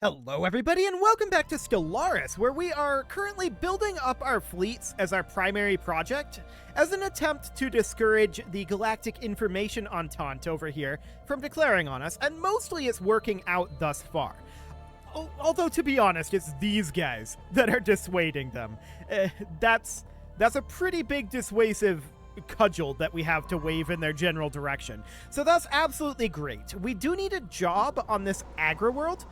Hello everybody and welcome back to Stellaris, where we are currently building up our fleets as our primary project as an attempt to discourage the Galactic Information Entente over here from declaring on us, and mostly it's working out thus far. Although, to be honest, it's these guys that are dissuading them. That's a pretty big dissuasive cudgel that we have to wave in their general direction. So that's absolutely great. We do need a job on this agri-world,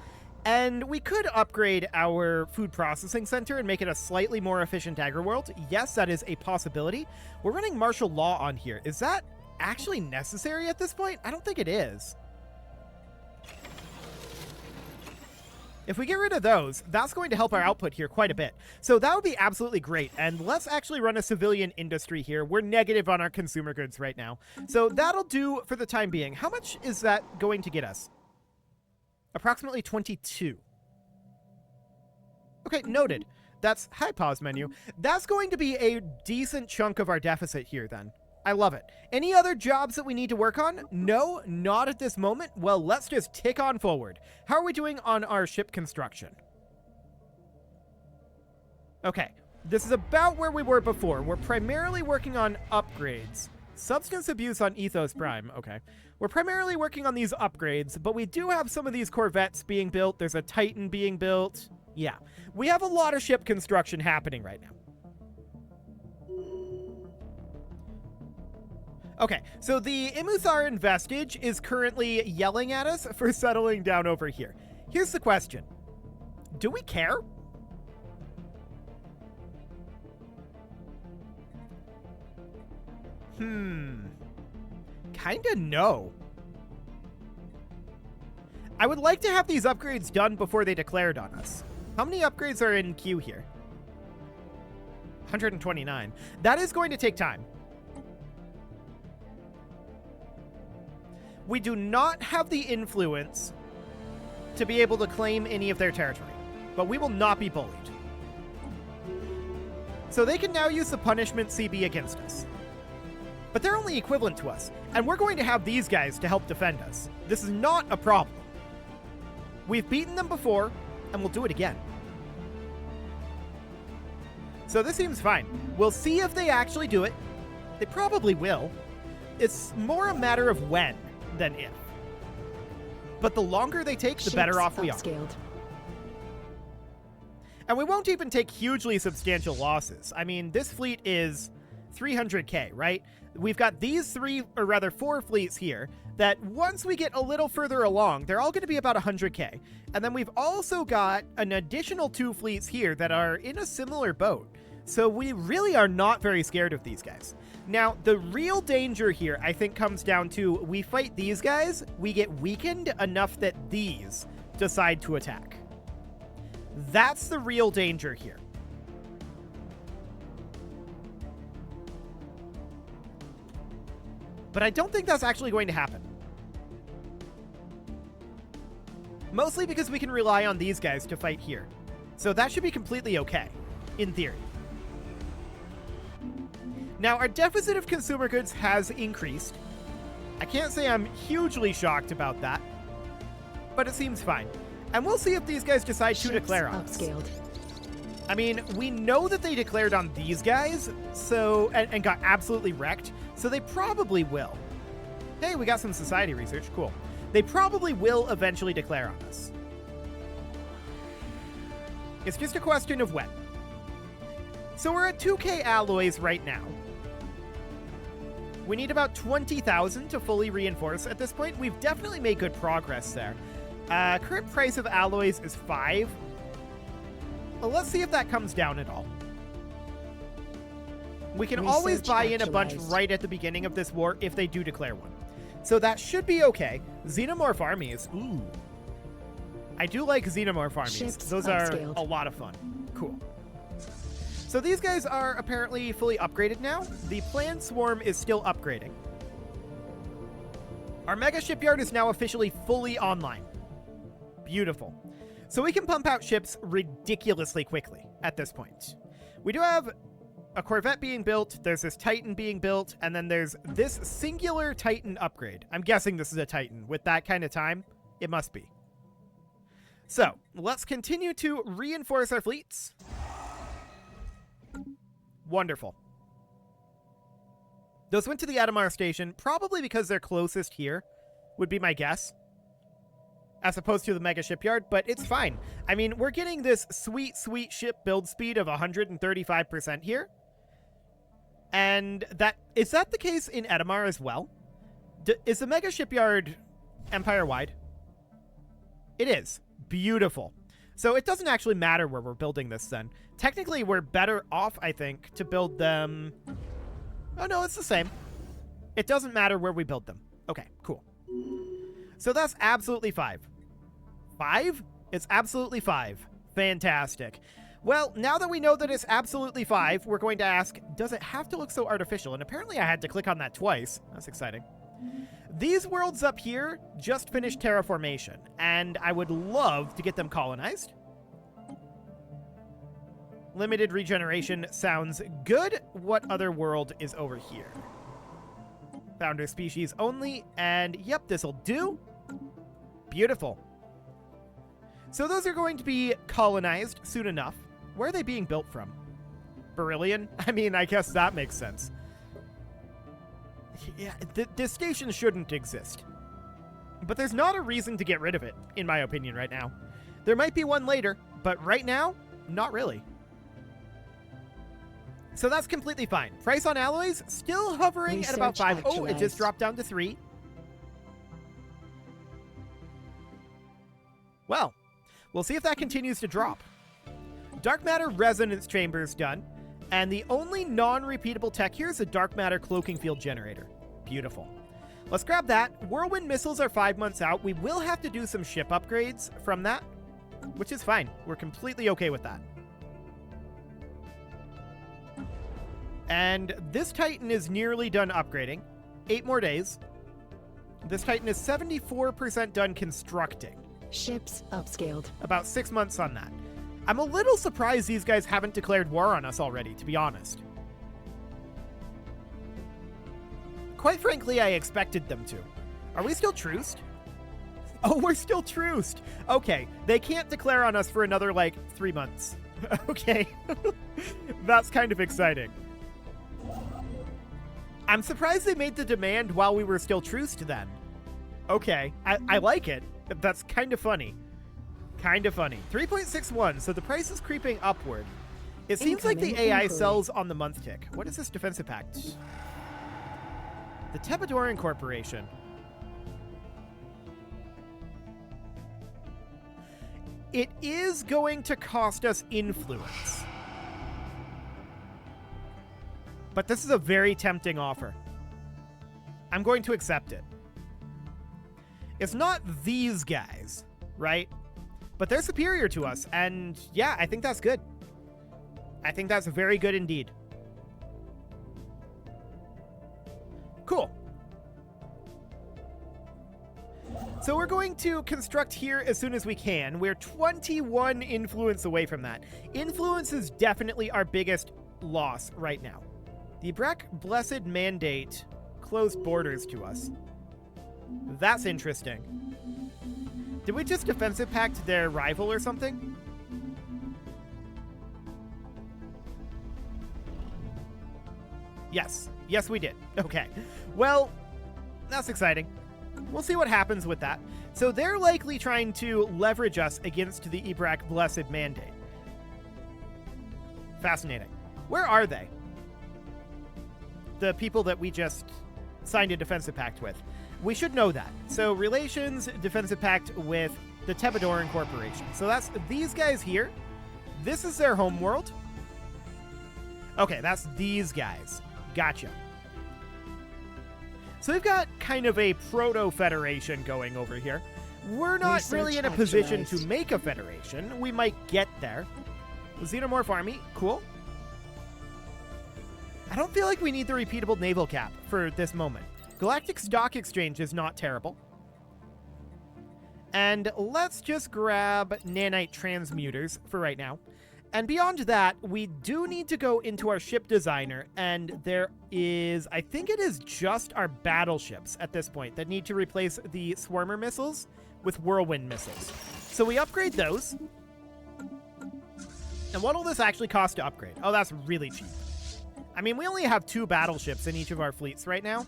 and we could upgrade our food processing center and make it a slightly more efficient agri-world. Yes, that is a possibility. We're running martial law on here. Is that actually necessary at this point? I don't think it is. If we get rid of those, that's going to help our output here quite a bit. So that would be absolutely great. And let's actually run a civilian industry here. We're negative on our consumer goods right now. So that'll do for the time being. How much is that going to get us? Approximately 22. Okay, noted. That's high pause menu. That's going to be a decent chunk of our deficit here then. I love it. Any other jobs that we need to work on? No, not at this moment. Well, let's just tick on forward. How are we doing on our ship construction? Okay, this is about where we were before. We're primarily working on upgrades. Substance abuse on Ethos Prime. Okay. We're primarily working on these upgrades, but we do have some of these Corvettes being built. There's a Titan being built. Yeah. We have a lot of ship construction happening right now. Okay, so the Imutharan vestige is currently yelling at us for settling down over here. Here's the question. Do we care? Kinda no. I would like to have these upgrades done before they declared on us. How many upgrades are in queue here? 129. That is going to take time. We do not have the influence to be able to claim any of their territory, but we will not be bullied. So they can now use the punishment CB against us. But they're only equivalent to us, and we're going to have these guys to help defend us. This is not a problem. We've beaten them before, and we'll do it again. So this seems fine. We'll see if they actually do it. They probably will. It's more a matter of when than if. But the longer they take, the better off we are. And we won't even take hugely substantial losses. I mean, this fleet is 300k, right? We've got these four fleets here that once we get a little further along, they're all going to be about 100k. And then we've also got an additional 2 fleets here that are in a similar boat. So we really are not very scared of these guys. Now, the real danger here, I think, comes down to we fight these guys, we get weakened enough that these decide to attack. That's the real danger here. But I don't think that's actually going to happen. Mostly because we can rely on these guys to fight here. So that should be completely okay, in theory. Now, our deficit of consumer goods has increased. I can't say I'm hugely shocked about that, but it seems fine. And we'll see if these guys decide to declare on us. I mean, we know that they declared on these guys, so and got absolutely wrecked, so they probably will. Hey, we got some society research. Cool. They probably will eventually declare on us. It's just a question of when. So we're at 2k alloys right now. We need about 20,000 to fully reinforce at this point. We've definitely made good progress there. Current price of alloys is 5. Well, let's see if that comes down at all. We can always buy in a bunch right at the beginning of this war if they do declare one. So that should be okay. Xenomorph armies. Ooh. I do like xenomorph armies. Those are a lot of fun. Cool. So these guys are apparently fully upgraded now. The planned swarm is still upgrading. Our mega shipyard is now officially fully online. Beautiful. So we can pump out ships ridiculously quickly at this point. We do have a Corvette being built, there's this Titan being built, and then there's this singular Titan upgrade. I'm guessing this is a Titan. With that kind of time, it must be. So, let's continue to reinforce our fleets. Wonderful. Those went to the Adamar station, probably because they're closest here, would be my guess, as opposed to the mega shipyard, but it's fine. I mean, we're getting this sweet, sweet ship build speed of 135% here. And is that the case in Edamar as well? Is the mega shipyard empire-wide? It is. Beautiful. So it doesn't actually matter where we're building this then. Technically, we're better off, I think, to build them... Oh, no, it's the same. It doesn't matter where we build them. Okay, cool. So that's absolutely 5. 5? It's absolutely 5. Fantastic. Well, now that we know that it's absolutely 5, we're going to ask, does it have to look so artificial? And apparently I had to click on that twice. That's exciting. These worlds up here just finished terraformation, and I would love to get them colonized. Limited regeneration sounds good. What other world is over here? Founder species only, and yep, this'll do. Beautiful. So those are going to be colonized soon enough. Where are they being built from? Beryllion? I mean, I guess that makes sense. Yeah, this station shouldn't exist. But there's not a reason to get rid of it, in my opinion, right now. There might be one later, but right now, not really. So that's completely fine. Price on alloys, still hovering Research at about 5. Oh, it actualized. just dropped down to 3. Well, we'll see if that continues to drop. Dark matter resonance chamber's done. And the only non-repeatable tech here is a dark matter cloaking field generator. Beautiful. Let's grab that. Whirlwind missiles are 5 months out. We will have to do some ship upgrades from that, which is fine. We're completely okay with that. And this Titan is nearly done upgrading. 8 more days. This Titan is 74% done constructing. Ships upscaled. About 6 months on that. I'm a little surprised these guys haven't declared war on us already, to be honest. Quite frankly, I expected them to. Are we still truced? Oh, we're still truced. Okay, they can't declare on us for another, like, 3 months. Okay. That's kind of exciting. I'm surprised they made the demand while we were still truced then. Okay, I like it. That's kind of funny. Kind of funny. 3.61, so the price is creeping upward. It seems like the Incoming AI inquiry. sells on the month tick. What is this defensive pact? The Tepedoran Corporation. It is going to cost us influence. But this is a very tempting offer. I'm going to accept it. It's not these guys, right? But they're superior to us, and yeah, I think that's good. I think that's very good indeed. Cool. So we're going to construct here as soon as we can. We're 21 influence away from that. Influence is definitely our biggest loss right now. The Breck Blessed Mandate closed borders to us. That's interesting. Did we just defensive pact their rival or something? Yes. Yes, we did. Okay. Well, that's exciting. We'll see what happens with that. So they're likely trying to leverage us against the Ibrak Blessed Mandate. Fascinating. Where are they? The people that we just signed a defensive pact with. We should know that. So relations, defensive pact with the Tepedoran Corporation. So that's these guys here. This is their home world. Okay, that's these guys. Gotcha. So we've got kind of a proto-federation going over here. We're not Research really in a position to actualized. make a federation. We might get there. Xenomorph army, cool. I don't feel like we need the repeatable naval cap for this moment. Galactic Stock Exchange is not terrible. And let's just grab nanite transmuters for right now. And beyond that, we do need to go into our ship designer, and there is, I think it is just our battleships at this point that need to replace the Swarmer missiles with Whirlwind missiles. So we upgrade those. And what will this actually cost to upgrade? Oh, that's really cheap. I mean, we only have 2 battleships in each of our fleets right now.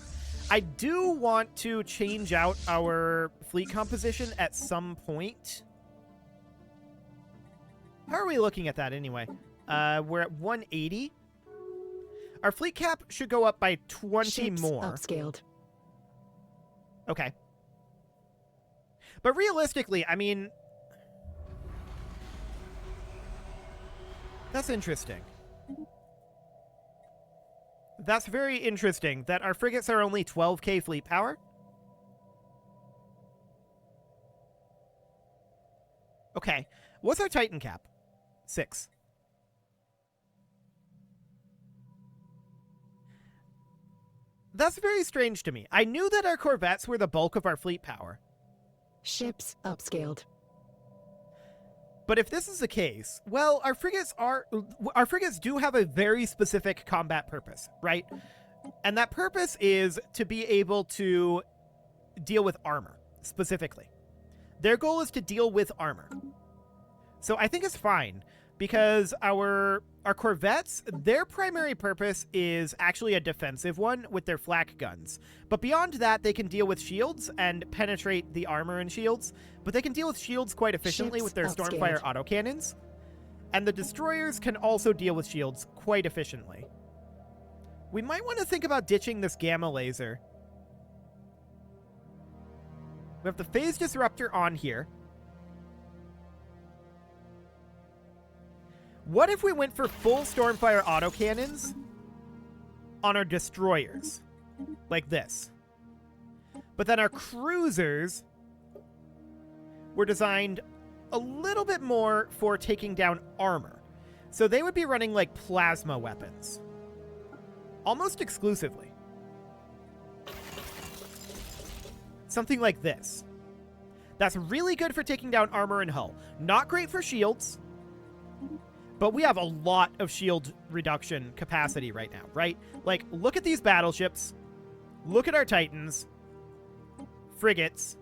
I do want to change out our fleet composition at some point. How are we looking at that anyway? We're at 180. Our fleet cap should go up by 20 Ships more. upscaled. Okay. But realistically, I mean, that's interesting. That's very interesting that our frigates are only 12k fleet power. Okay. What's our Titan cap? 6. That's very strange to me. I knew that our corvettes were the bulk of our fleet power. Ships upscaled. But if this is the case, well, our frigates do have a very specific combat purpose, right? And that purpose is to be able to deal with armor, specifically. Their goal is to deal with armor. So I think it's fine, because our corvettes, their primary purpose is actually a defensive one with their flak guns. But beyond that, they can deal with shields and penetrate the armor and shields. But they can deal with shields quite efficiently with their Stormfire autocannons. And the destroyers can also deal with shields quite efficiently. We might want to think about ditching this gamma laser. We have the phase disruptor on here. What if we went for full Stormfire autocannons on our destroyers? Like this. But then our cruisers were designed a little bit more for taking down armor. So they would be running like plasma weapons. Almost exclusively. Something like this. That's really good for taking down armor and hull. Not great for shields. But we have a lot of shield reduction capacity right now, right? Like, look at these battleships. Look at our Titans. Frigates.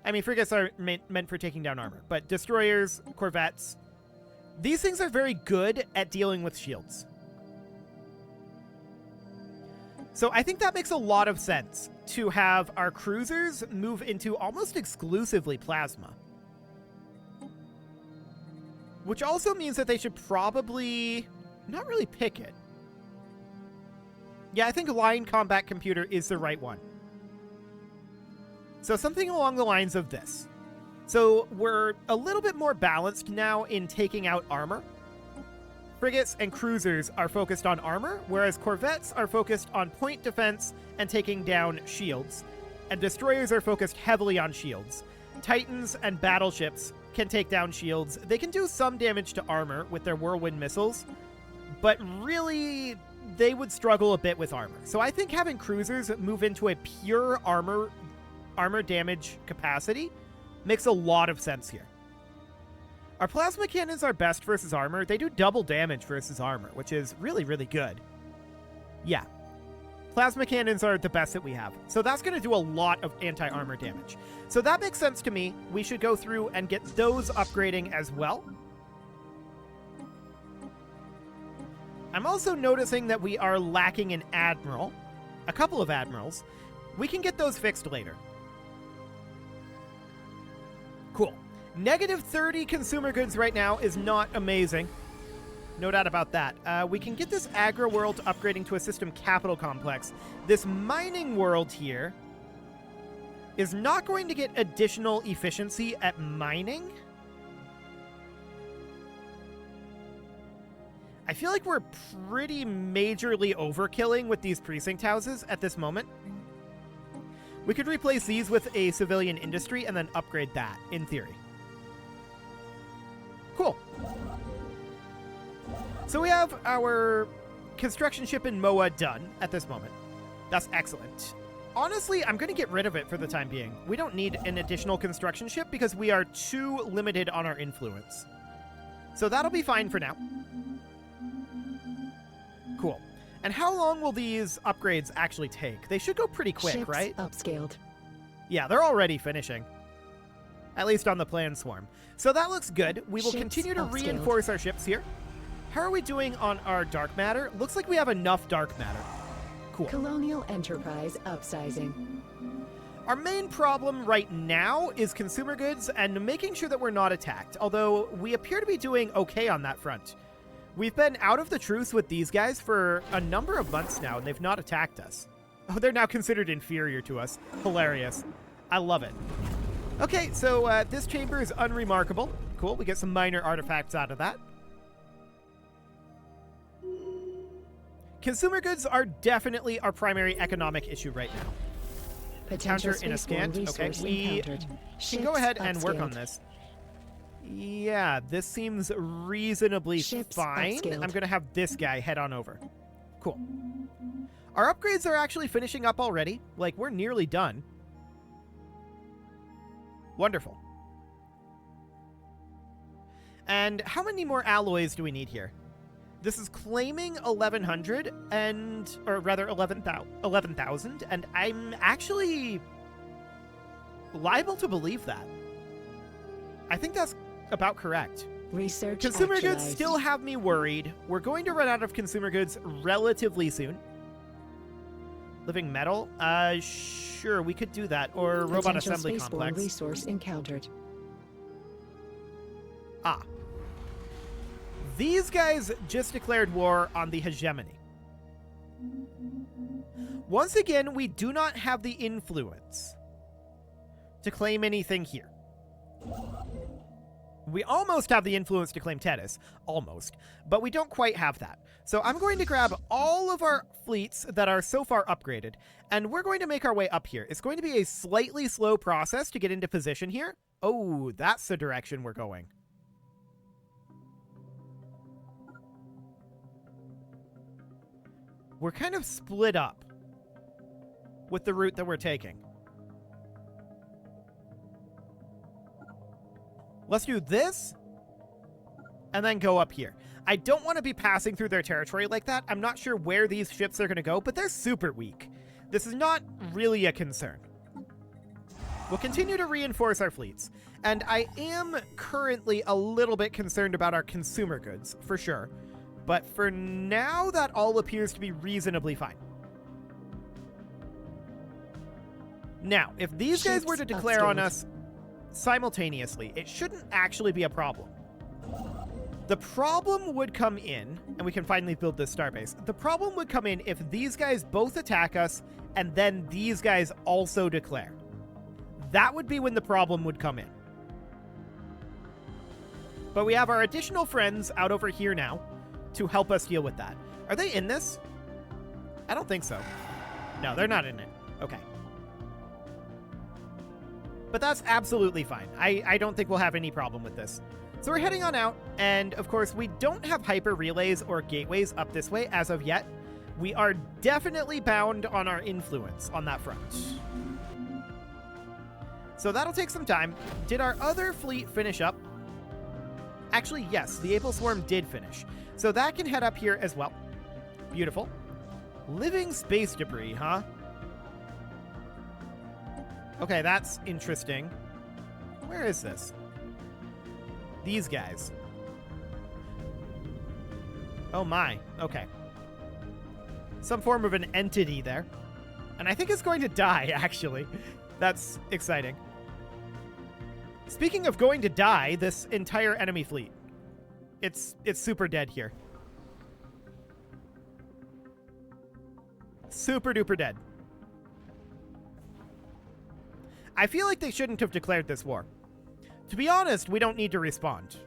I mean, frigates are meant for taking down armor. But destroyers, corvettes. These things are very good at dealing with shields. So I think that makes a lot of sense to have our cruisers move into almost exclusively plasma. Which also means that they should probably not really pick it. Yeah, I think line combat computer is the right one. So something along the lines of this. So we're a little bit more balanced now in taking out armor. Frigates and cruisers are focused on armor, whereas corvettes are focused on point defense and taking down shields. And destroyers are focused heavily on shields. Titans and battleships can take down shields. They can do some damage to armor with their whirlwind missiles, but really, they would struggle a bit with armor. So I think having cruisers move into a pure armor damage capacity makes a lot of sense here. Our plasma cannons are best versus armor. They do double damage versus armor, which is really, really good. Yeah. Plasma cannons are the best that we have. So that's going to do a lot of anti-armor damage. So that makes sense to me. We should go through and get those upgrading as well. I'm also noticing that we are lacking an admiral. A couple of admirals. We can get those fixed later. Cool. Negative 30 consumer goods right now is not amazing. No doubt about that. We can get this agro world upgrading to a system capital complex. This mining world here is not going to get additional efficiency at mining. I feel like we're pretty majorly overkilling with these precinct houses at this moment. We could replace these with a civilian industry and then upgrade that, in theory. Cool. So we have our construction ship in Moa done at this moment. That's excellent. Honestly, I'm going to get rid of it for the time being. We don't need an additional construction ship because we are too limited on our influence. So that'll be fine for now. Cool. And how long will these upgrades actually take? They should go pretty quick, Ships right? upscaled. Yeah, they're already finishing. at least on the plan swarm. So that looks good. We will Ships continue to upscaled. reinforce our ships here. How are we doing on our dark matter? Looks like we have enough dark matter. Cool. Colonial Enterprise upsizing. Our main problem right now is consumer goods and making sure that we're not attacked, although we appear to be doing okay on that front. We've been out of the truce with these guys for a number of months now, and they've not attacked us. Oh, they're now considered inferior to us. Hilarious. I love it. Okay, so this chamber is unremarkable. Cool, we get some minor artifacts out of that. Consumer goods are definitely our primary economic issue right now. Potential Counter in a spaceborne scan. Okay, resource we encountered. can Ships go ahead and work upscaled. on this. Yeah, this seems reasonably Ships fine. upscaled. I'm going to have this guy head on over. Cool. Our upgrades are actually finishing up already. Like, we're nearly done. Wonderful. And how many more alloys do we need here? This is claiming 1,100 and, or rather 11,000, and I'm actually liable to believe that. I think that's about correct. Research Consumer goods actualized. still have me worried. We're going to run out of consumer goods relatively soon. Living metal? Sure, we could do that. Or robot Potential assembly spaceborne complex. resource encountered. Ah. These guys just declared war on the hegemony. Once again, we do not have the influence to claim anything here. We almost have the influence to claim Tethys. Almost. But we don't quite have that. So I'm going to grab all of our fleets that are so far upgraded, and we're going to make our way up here. It's going to be a slightly slow process to get into position here. Oh, that's the direction we're going. We're kind of split up with the route that we're taking. Let's do this, and then go up here. I don't want to be passing through their territory like that. I'm not sure where these ships are going to go, but they're super weak. This is not really a concern. We'll continue to reinforce our fleets, and I am currently a little bit concerned about our consumer goods, for sure. But for now, that all appears to be reasonably fine. Now, if these guys were to Ships declare on upscaled. us simultaneously, it shouldn't actually be a problem. The problem would come in, and we can finally build this starbase. The problem would come in if these guys both attack us, and then these guys also declare. That would be when the problem would come in. But we have our additional friends out over here now to help us deal with that. Are they in this? I don't think so. No, they're not in it. Okay. But that's absolutely fine. I don't think we'll have any problem with this. So we're heading on out, and of course we don't have hyper relays or gateways up this way as of yet. We are definitely bound on our influence on that front. So that'll take some time. Did our other fleet finish up? Actually, yes, the Apel Swarm did finish. So that can head up here as well. Beautiful. Living space debris, huh? Okay, that's interesting. Where is this? These guys. Oh my, okay. Some form of an entity there. And I think it's going to die, actually. That's exciting. Speaking of going to die, this entire enemy fleet. It's super dead here. Super duper dead. I feel like they shouldn't have declared this war. To be honest, we don't need to respond.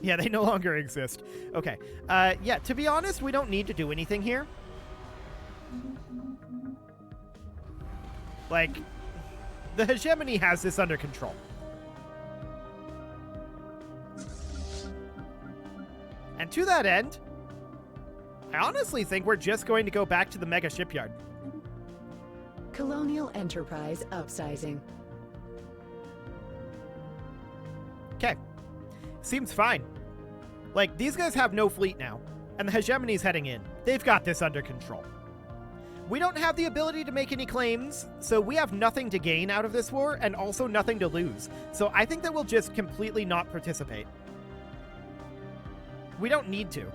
Yeah, they no longer exist. Okay. Yeah, to be honest, we don't need to do anything here. Like, the hegemony has this under control. And to that end, I honestly think we're just going to go back to the mega shipyard. Colonial Enterprise upsizing. Okay. Seems fine. Like, these guys have no fleet now, and the hegemony's heading in. They've got this under control. We don't have the ability to make any claims, so we have nothing to gain out of this war and also nothing to lose. So I think that we'll just completely not participate. We don't need to.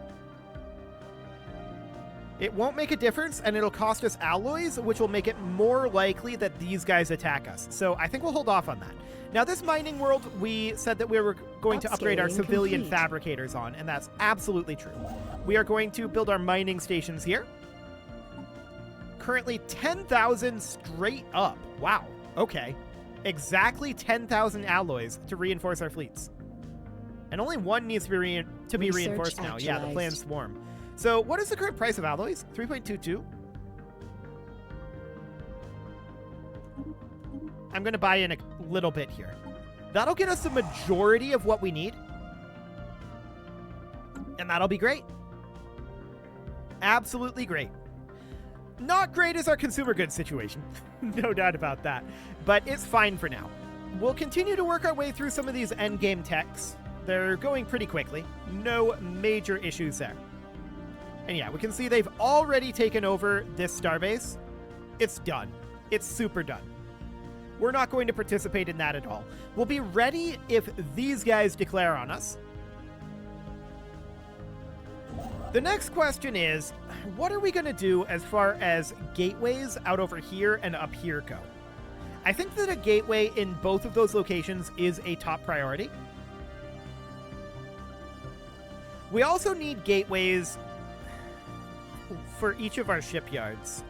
It won't make a difference, and it'll cost us alloys, which will make it more likely that these guys attack us. So I think we'll hold off on that. Now, this mining world, we said that we were going to upgrade our civilian fabricators on, and that's absolutely true. We are going to build our mining stations here. Currently 10,000 straight up. Wow. Okay. Exactly 10,000 alloys to reinforce our fleets. And only one needs to be reinforced now. Yeah, the planned swarm. So what is the current price of alloys? 3.22. I'm going to buy in a little bit here. That'll get us the majority of what we need. And that'll be great. Absolutely great. Not great as our consumer goods situation. No doubt about that. But it's fine for now. We'll continue to work our way through some of these endgame techs. They're going pretty quickly. No major issues there. And yeah, we can see they've already taken over this starbase. It's done. It's super done. We're not going to participate in that at all. We'll be ready if these guys declare on us. The next question is, what are we going to do as far as gateways out over here and up here go? I think that a gateway in both of those locations is a top priority. We also need gateways for each of our shipyards.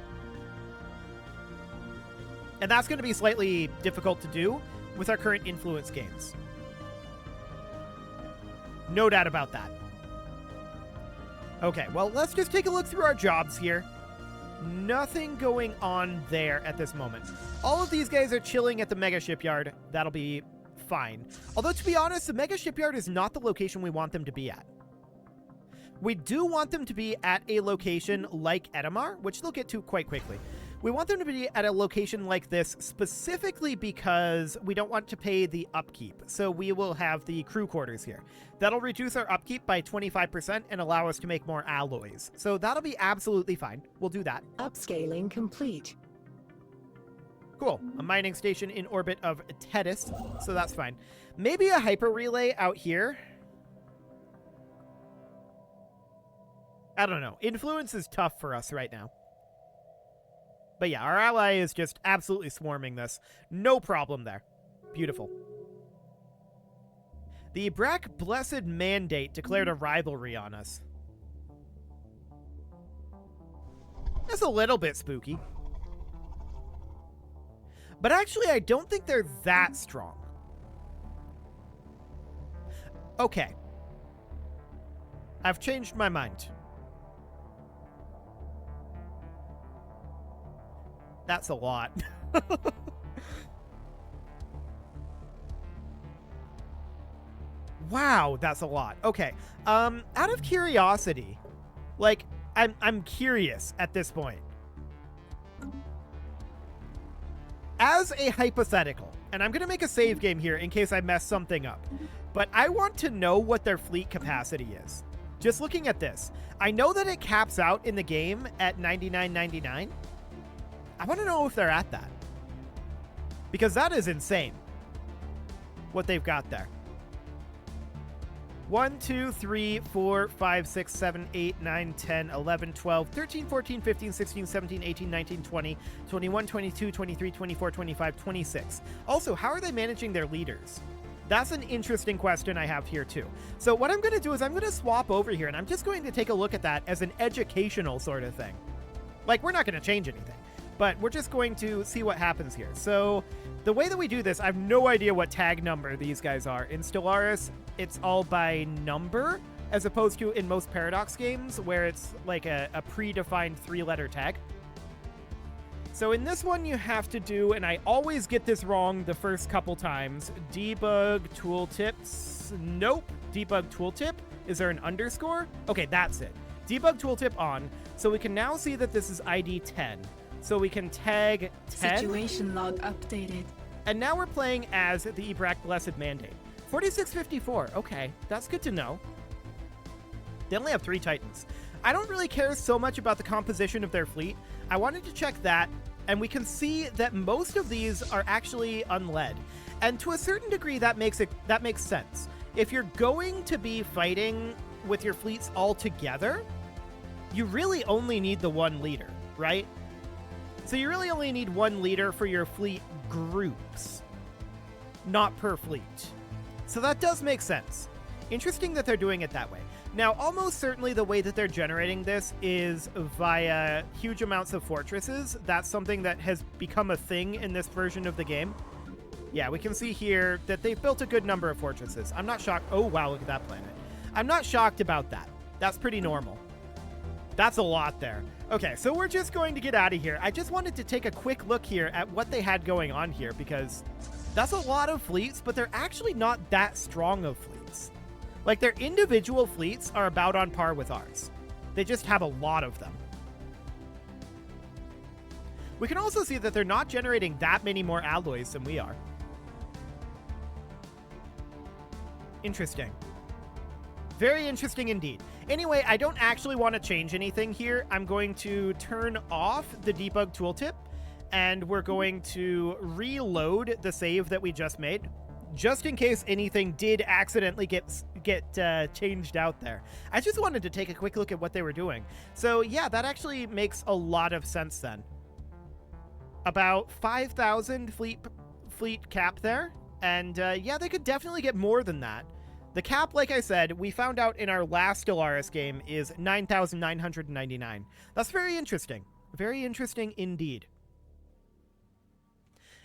And that's going to be slightly difficult to do with our current influence gains. No doubt about that. Okay, well, let's just take a look through our jobs here. Nothing going on there at this moment. All of these guys are chilling at the mega shipyard. That'll be fine. Although, to be honest, the mega shipyard is not the location we want them to be at. We do want them to be at a location like Edamar, which they'll get to quite quickly. We want them to be at a location like this specifically because we don't want to pay the upkeep. So we will have the crew quarters here. That'll reduce our upkeep by 25% and allow us to make more alloys. So that'll be absolutely fine. We'll do that. Upscaling complete. Cool. A mining station in orbit of Tethys, so that's fine. Maybe a hyper relay out here. I don't know. Influence is tough for us right now. But yeah, our ally is just absolutely swarming this. No problem there. Beautiful. The Brack Blessed Mandate declared a rivalry on us. That's a little bit spooky. But actually, I don't think they're that strong. Okay. I've changed my mind. That's a lot. Wow, that's a lot. Okay. Out of curiosity, like, I'm curious at this point. As a hypothetical, and I'm gonna make a save game here in case I mess something up, but I want to know what their fleet capacity is. Just looking at this, I know that it caps out in the game at 99.99. I want to know if they're at that. Because that is insane. What they've got there. 1, 2, 3, 4, 5, 6, 7, 8, 9, 10, 11, 12, 13, 14, 15, 16, 17, 18, 19, 20, 21, 22, 23, 24, 25, 26. Also, how are they managing their leaders? That's an interesting question I have here too. So what I'm going to do is I'm going to swap over here and I'm just going to take a look at that as an educational sort of thing. Like, we're not going to change anything. But we're just going to see what happens here. So the way that we do this, I have no idea what tag number these guys are. In Stellaris, it's all by number, as opposed to in most Paradox games, where it's like a predefined 3-letter tag. So in this one, you have to do, and I always get this wrong the first couple times, debug tooltips. Nope. Debug tooltip. Is there an underscore? Okay, that's it. Debug tooltip on. So we can now see that this is ID 10. So we can tag 10. Situation log updated. And now we're playing as the Brack Blessed Mandate. 4654. Okay, that's good to know. They only have 3 Titans. I don't really care so much about the composition of their fleet. I wanted to check that, and we can see that most of these are actually unled. And to a certain degree, that makes sense. If you're going to be fighting with your fleets all together, you really only need the one leader, right? So you really only need one leader for your fleet groups, not per fleet. So that does make sense. Interesting that they're doing it that way. Now, almost certainly the way that they're generating this is via huge amounts of fortresses. That's something that has become a thing in this version of the game. Yeah, we can see here that they've built a good number of fortresses. I'm not shocked. Oh, wow, look at that planet. I'm not shocked about that. That's pretty normal. That's a lot there. Okay, so we're just going to get out of here. I just wanted to take a quick look here at what they had going on here, because that's a lot of fleets, but they're actually not that strong of fleets. Like, their individual fleets are about on par with ours. They just have a lot of them. We can also see that they're not generating that many more alloys than we are. Interesting. Very interesting indeed. Anyway, I don't actually want to change anything here. I'm going to turn off the debug tooltip, and we're going to reload the save that we just made, just in case anything did accidentally get changed out there. I just wanted to take a quick look at what they were doing. So yeah, that actually makes a lot of sense then. About 5,000 fleet cap there, and yeah, they could definitely get more than that. The cap, like I said, we found out in our last Stellaris game is 9,999. That's very interesting. Very interesting indeed.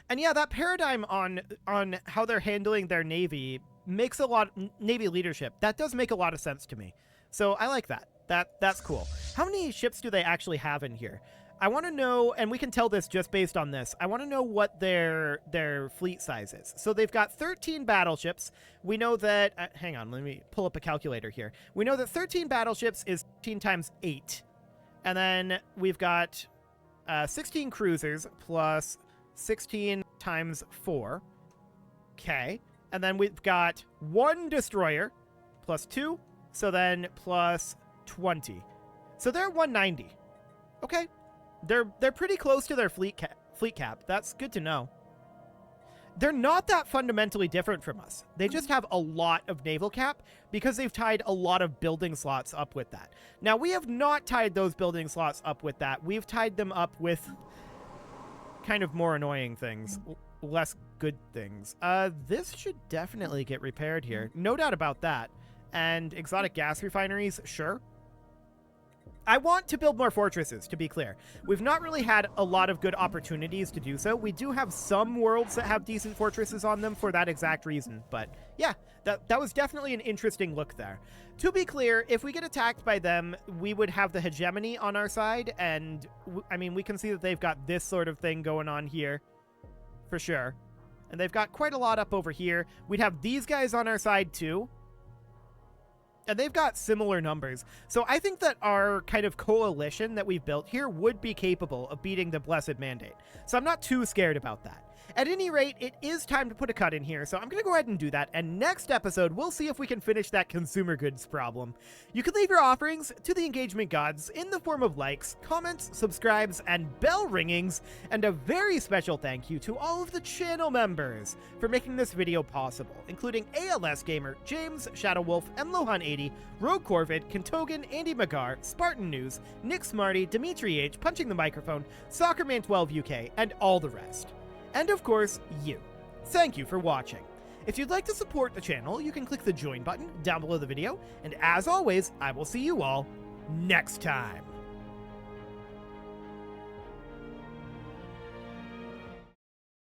And yeah, that paradigm on how they're handling their Navy makes a lot... Navy leadership, that does make a lot of sense to me. So I like that. That's cool. How many ships do they actually have in here? I want to know, and we can tell this just based on this, I want to know what their fleet size is. So they've got 13 battleships. We know that... hang on, let me pull up a calculator here. We know that 13 battleships is 13 times 8. And then we've got 16 cruisers plus 16 times 4. Okay. And then we've got 1 destroyer plus 2. So then plus 20. So they're 190. Okay. They're pretty close to their fleet cap. That's good to know. They're not that fundamentally different from us. They just have a lot of naval cap because they've tied a lot of building slots up with that. Now, we have not tied those building slots up with that. We've tied them up with kind of more annoying things, less good things. This should definitely get repaired here. No doubt about that. And exotic gas refineries, sure. I want to build more fortresses, to be clear. We've not really had a lot of good opportunities to do so. We do have some worlds that have decent fortresses on them for that exact reason. But yeah, that was definitely an interesting look there. To be clear, if we get attacked by them, we would have the hegemony on our side. And, I mean, we can see that they've got this sort of thing going on here, for sure. And they've got quite a lot up over here. We'd have these guys on our side, too. And they've got similar numbers. So I think that our kind of coalition that we've built here would be capable of beating the Blessed Mandate. So I'm not too scared about that. At any rate, it is time to put a cut in here, so I'm going to go ahead and do that, and next episode, we'll see if we can finish that consumer goods problem. You can leave your offerings to the engagement gods in the form of likes, comments, subscribes, and bell ringings, and a very special thank you to all of the channel members for making this video possible, including ALS Gamer, James, Shadowwolf, Lohan80, Rogue Corvid, Kentogan, Andy Magar, Spartan News, Nick Smarty, Dimitri H, Punching the Microphone, Soccerman12 UK, and all the rest. And of course, you. Thank you for watching. If you'd like to support the channel, you can click the join button down below the video, and as always, I will see you all next time.